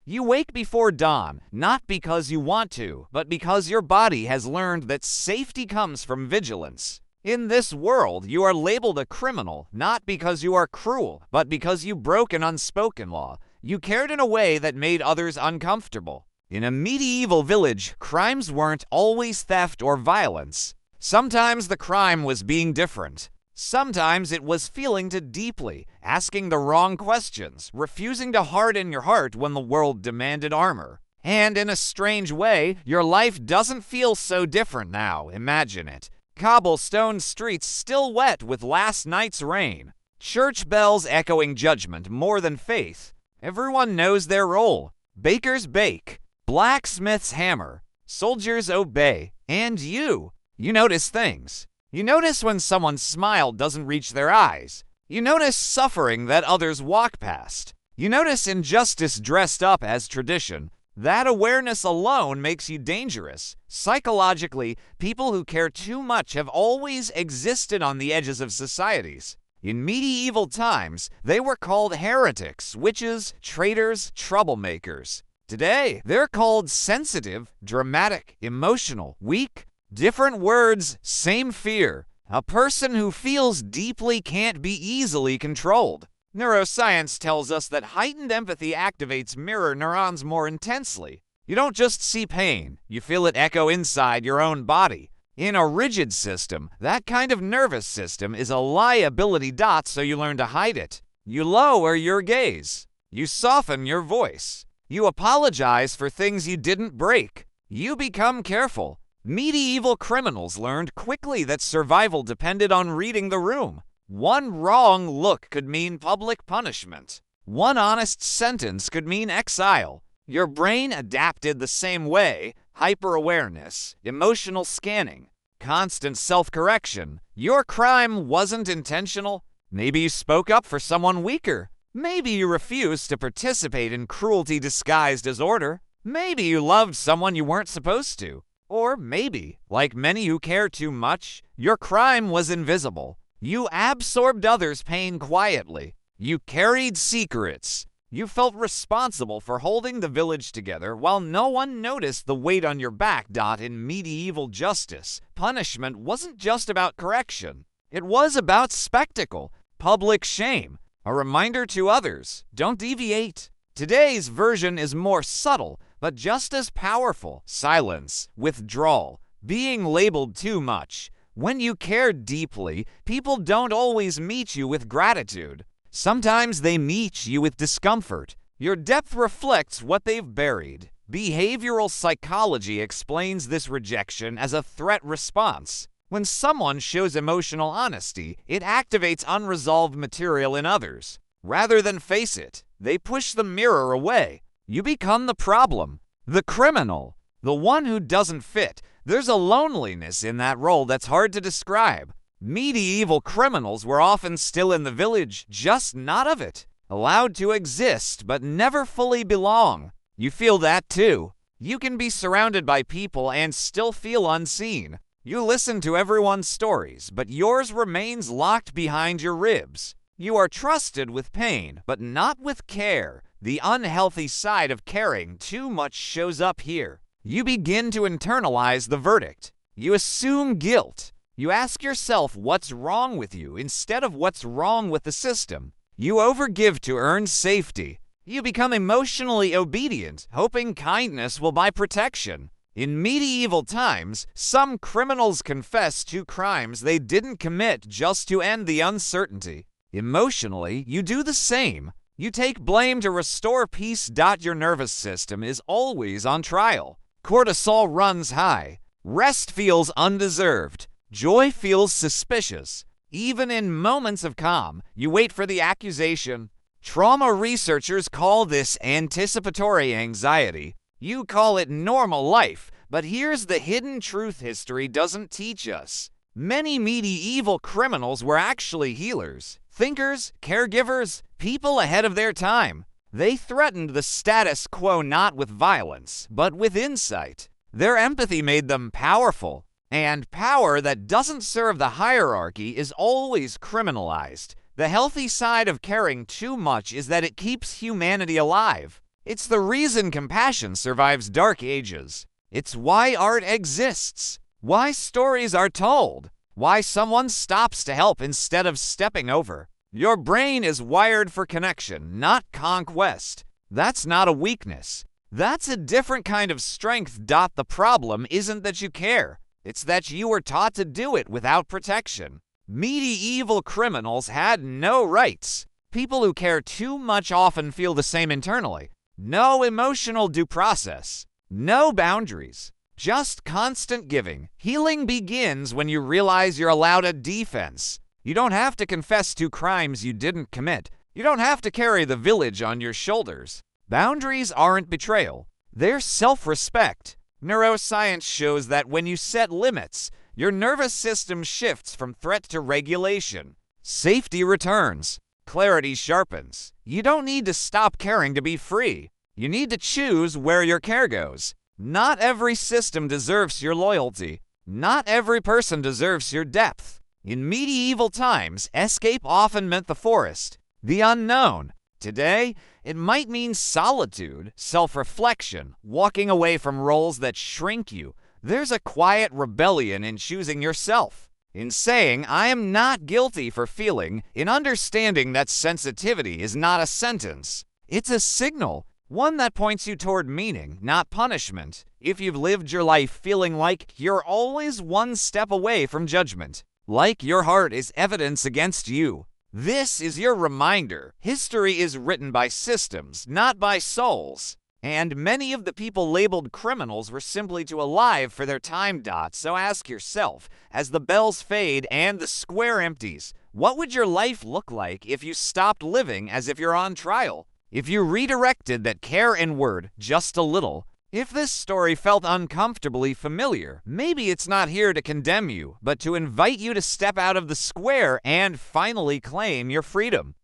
You wake before dawn, not because you want to, but because your body has learned that safety comes from vigilance. In this world, you are labeled a criminal, not because you are cruel, but because you broke an unspoken law. You cared in a way that made others uncomfortable. In a medieval village, crimes weren't always theft or violence. Sometimes the crime was being different. Sometimes it was feeling too deeply, asking the wrong questions, refusing to harden your heart when the world demanded armor. And in a strange way, your life doesn't feel so different now, imagine it. Cobblestone streets still wet with last night's rain. Church bells echoing judgment more than faith. Everyone knows their role. Bakers bake. Blacksmiths hammer. Soldiers obey. And you notice things. You notice when someone's smile doesn't reach their eyes. You notice suffering that others walk past. You notice injustice dressed up as tradition. That awareness alone makes you dangerous. Psychologically, people who care too much have always existed on the edges of societies. In medieval times, they were called heretics, witches, traitors, troublemakers. Today, they're called sensitive, dramatic, emotional, weak. Different words, same fear. A person who feels deeply can't be easily controlled. Neuroscience tells us that heightened empathy activates mirror neurons more intensely. You don't just see pain, you feel it echo inside your own body. In a rigid system, that kind of nervous system is a liability dot, so you learn to hide it. You lower your gaze. You soften your voice. You apologize for things you didn't break. You become careful. Medieval criminals learned quickly that survival depended on reading the room. One wrong look could mean public punishment. One honest sentence could mean exile. Your brain adapted the same way. Hyper-awareness, emotional scanning, constant self-correction. Your crime wasn't intentional. Maybe you spoke up for someone weaker. Maybe you refused to participate in cruelty disguised as order. Maybe you loved someone you weren't supposed to. Or maybe, like many who care too much, your crime was invisible. You absorbed others' pain quietly. You carried secrets. You felt responsible for holding the village together while no one noticed the weight on your back. In medieval justice, punishment wasn't just about correction. It was about spectacle, public shame, a reminder to others, don't deviate. Today's version is more subtle, but just as powerful. Silence, withdrawal, being labeled too much. When you care deeply, people don't always meet you with gratitude. Sometimes they meet you with discomfort. Your depth reflects what they've buried. Behavioral psychology explains this rejection as a threat response. When someone shows emotional honesty, it activates unresolved material in others. Rather than face it, they push the mirror away. You become the problem, the criminal, the one who doesn't fit. There's a loneliness in that role that's hard to describe. Medieval criminals were often still in the village, just not of it. Allowed to exist, but never fully belong. You feel that too. You can be surrounded by people and still feel unseen. You listen to everyone's stories, but yours remains locked behind your ribs. You are trusted with pain, but not with care. The unhealthy side of caring too much shows up here. You begin to internalize the verdict. You assume guilt. You ask yourself what's wrong with you instead of what's wrong with the system. You overgive to earn safety. You become emotionally obedient, hoping kindness will buy protection. In medieval times, some criminals confess to crimes they didn't commit just to end the uncertainty. Emotionally, you do the same. You take blame to restore peace. Your nervous system is always on trial. Cortisol runs high. Rest feels undeserved. Joy feels suspicious. Even in moments of calm, you wait for the accusation. Trauma researchers call this anticipatory anxiety. You call it normal life, but here's the hidden truth history doesn't teach us. Many medieval criminals were actually healers, thinkers, caregivers, people ahead of their time. They threatened the status quo not with violence, but with insight. Their empathy made them powerful, and power that doesn't serve the hierarchy is always criminalized. The healthy side of caring too much is that it keeps humanity alive. It's the reason compassion survives dark ages. It's why art exists, why stories are told, why someone stops to help instead of stepping over. Your brain is wired for connection, not conquest. That's not a weakness. That's a different kind of strength. The problem isn't that you care. It's that you were taught to do it without protection. Medieval criminals had no rights. People who care too much often feel the same internally. No emotional due process. No boundaries. Just constant giving. Healing begins when you realize you're allowed a defense. You don't have to confess to crimes you didn't commit. You don't have to carry the village on your shoulders. Boundaries aren't betrayal. They're self-respect. Neuroscience shows that when you set limits, your nervous system shifts from threat to regulation. Safety returns. Clarity sharpens. You don't need to stop caring to be free. You need to choose where your care goes. Not every system deserves your loyalty. Not every person deserves your depth. In medieval times, escape often meant the forest, the unknown. Today, it might mean solitude, self-reflection, walking away from roles that shrink you. There's a quiet rebellion in choosing yourself, in saying, I am not guilty for feeling, in understanding that sensitivity is not a sentence. It's a signal, one that points you toward meaning, not punishment. If you've lived your life feeling like you're always one step away from judgment, like your heart is evidence against you, this is your reminder. History is written by systems, not by souls. And many of the people labeled criminals were simply too alive for their time. So ask yourself, as the bells fade and the square empties, what would your life look like if you stopped living as if you're on trial? If you redirected that care inward just a little? If this story felt uncomfortably familiar, maybe it's not here to condemn you, but to invite you to step out of the square and finally claim your freedom.